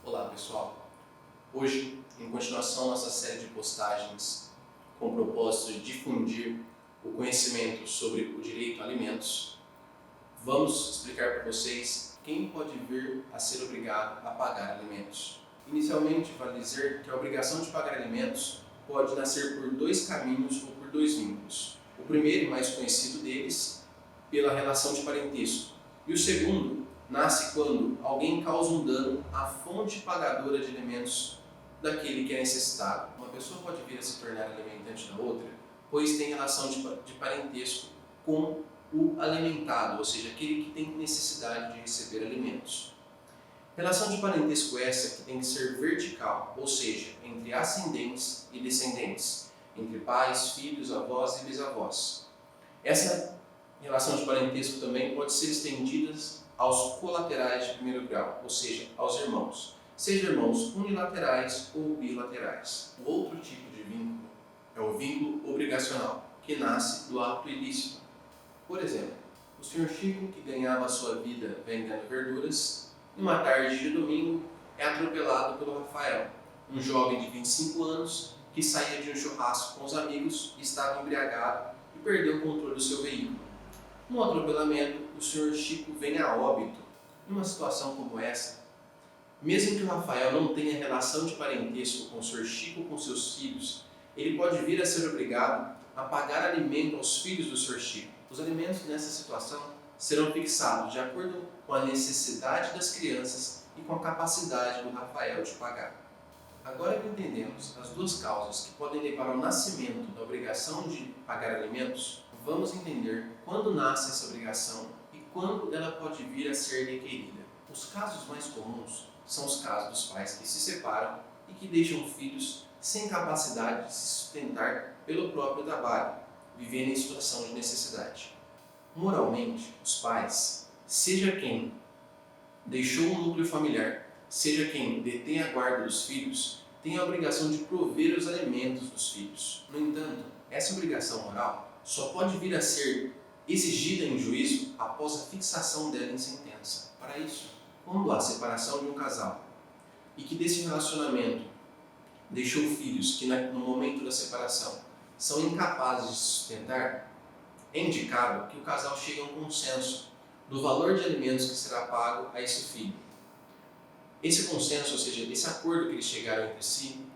Olá pessoal, hoje, em continuação à nossa série de postagens com o propósito de difundir o conhecimento sobre o direito a alimentos, vamos explicar para vocês quem pode vir a ser obrigado a pagar alimentos. Inicialmente, vale dizer que a obrigação de pagar alimentos pode nascer por dois caminhos ou por dois vínculos. O primeiro e mais conhecido deles, pela relação de parentesco, e o segundo nasce quando alguém causa um dano à fonte pagadora de alimentos daquele que é necessitado. Uma pessoa pode vir a se tornar alimentante da outra, pois tem relação de parentesco com o alimentado, ou seja, aquele que tem necessidade de receber alimentos. Relação de parentesco essa que tem que ser vertical, ou seja, entre ascendentes e descendentes, entre pais, filhos, avós e bisavós. Essa relação de parentesco também pode ser estendida aos colaterais de primeiro grau, ou seja, aos irmãos, seja irmãos unilaterais ou bilaterais. O outro tipo de vínculo é o vínculo obrigacional, que nasce do ato ilícito. Por exemplo, o Sr. Chico, que ganhava a sua vida vendendo verduras, numa tarde de domingo é atropelado pelo Rafael, um jovem de 25 anos que saía de um churrasco com os amigos e estava embriagado e perdeu o controle do seu veículo. No atropelamento, o Sr. Chico vem a óbito. Numa situação como essa, mesmo que o Rafael não tenha relação de parentesco com o Sr. Chico ou com seus filhos, ele pode vir a ser obrigado a pagar alimento aos filhos do Sr. Chico. Os alimentos nessa situação serão fixados de acordo com a necessidade das crianças e com a capacidade do Rafael de pagar. Agora que entendemos as duas causas que podem levar ao nascimento da obrigação de pagar alimentos, vamos entender quando nasce essa obrigação e quando ela pode vir a ser requerida. Os casos mais comuns são os casos dos pais que se separam e que deixam filhos sem capacidade de se sustentar pelo próprio trabalho, vivendo em situação de necessidade. Moralmente, os pais, seja quem deixou o núcleo familiar, seja quem detém a guarda dos filhos, tem a obrigação de prover os alimentos dos filhos. No entanto, essa obrigação moral só pode vir a ser exigida em juízo após a fixação dela em sentença. Para isso, quando há separação de um casal e que desse relacionamento deixou filhos que no momento da separação são incapazes de se sustentar, é indicado que o casal chegue a um consenso do valor de alimentos que será pago a esse filho. Esse consenso, ou seja, esse acordo que eles chegaram entre si,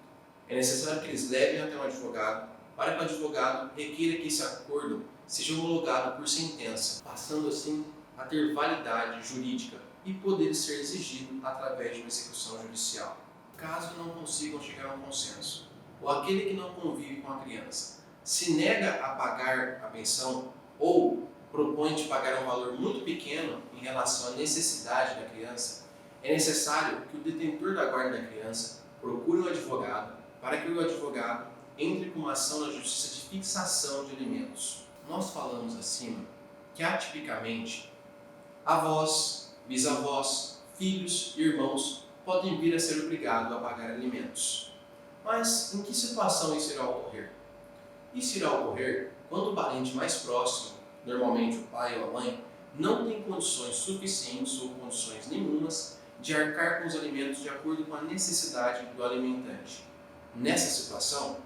é necessário que eles levem até um advogado para que o advogado requeira que esse acordo seja homologado por sentença, passando assim a ter validade jurídica e poder ser exigido através de uma execução judicial. Caso não consigam chegar a um consenso, ou aquele que não convive com a criança se nega a pagar a pensão ou propõe de pagar um valor muito pequeno em relação à necessidade da criança, é necessário que o detentor da guarda da criança procure um advogado para que o advogado entre com uma ação na justiça de fixação de alimentos. Nós falamos acima que atipicamente avós, bisavós, filhos e irmãos podem vir a ser obrigados a pagar alimentos. Mas em que situação isso irá ocorrer? Isso irá ocorrer quando o parente mais próximo, normalmente o pai ou a mãe, não tem condições suficientes ou condições nenhumas de arcar com os alimentos de acordo com a necessidade do alimentante. Nessa situação,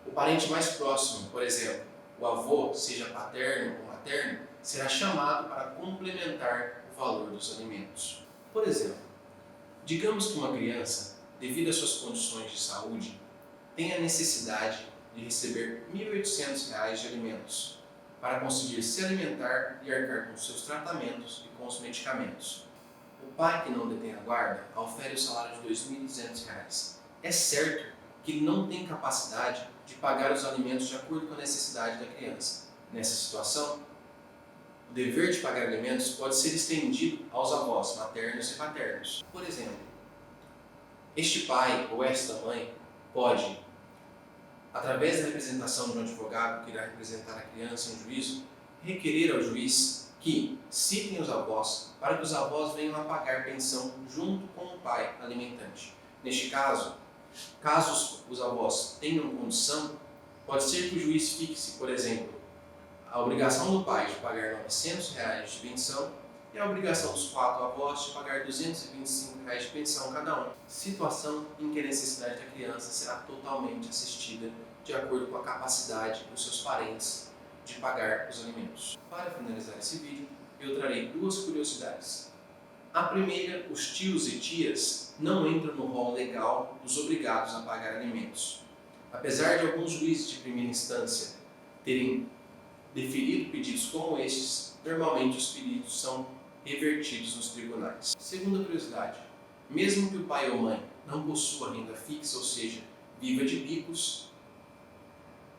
o parente mais próximo, por exemplo, o avô, seja paterno ou materno, será chamado para complementar o valor dos alimentos. Por exemplo, digamos que uma criança, devido às suas condições de saúde, tenha necessidade de receber R$ 1.800 de alimentos para conseguir se alimentar e arcar com seus tratamentos e com os medicamentos. O pai que não detém a guarda ofere o salário de R$ 2.200. É certo que ele não tem capacidade de pagar os alimentos de acordo com a necessidade da criança. Nessa situação, o dever de pagar alimentos pode ser estendido aos avós maternos e paternos. Por exemplo, este pai ou esta mãe pode, através da representação de um advogado que irá representar a criança em juízo, requerer ao juiz que citem os avós para que os avós venham a pagar pensão junto com o pai alimentante. Neste caso, caso os avós tenham condição, pode ser que o juiz fixe, por exemplo, a obrigação do pai de pagar R$ 900 de pensão e a obrigação dos 4 avós de pagar R$ 225 de pensão cada um, situação em que a necessidade da criança será totalmente assistida de acordo com a capacidade dos seus parentes de pagar os alimentos. Para finalizar esse vídeo, eu trarei 2 curiosidades. A primeira, os tios e tias não entram no rol legal dos obrigados a pagar alimentos. Apesar de alguns juízes de primeira instância terem deferido pedidos como estes, normalmente os pedidos são revertidos nos tribunais. Segunda curiosidade, mesmo que o pai ou mãe não possua renda fixa, ou seja, viva de bicos,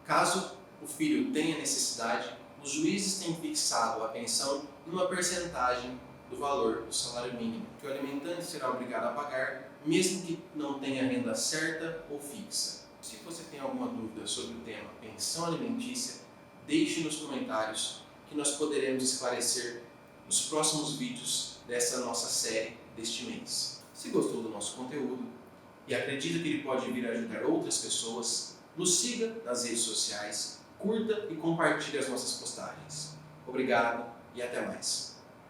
caso o filho tenha necessidade, os juízes têm fixado a pensão numa percentagem do valor do salário mínimo, que o alimentante será obrigado a pagar, mesmo que não tenha renda certa ou fixa. Se você tem alguma dúvida sobre o tema pensão alimentícia, deixe nos comentários que nós poderemos esclarecer nos próximos vídeos dessa nossa série deste mês. Se gostou do nosso conteúdo e acredita que ele pode vir a ajudar outras pessoas, nos siga nas redes sociais, curta e compartilhe as nossas postagens. Obrigado e até mais.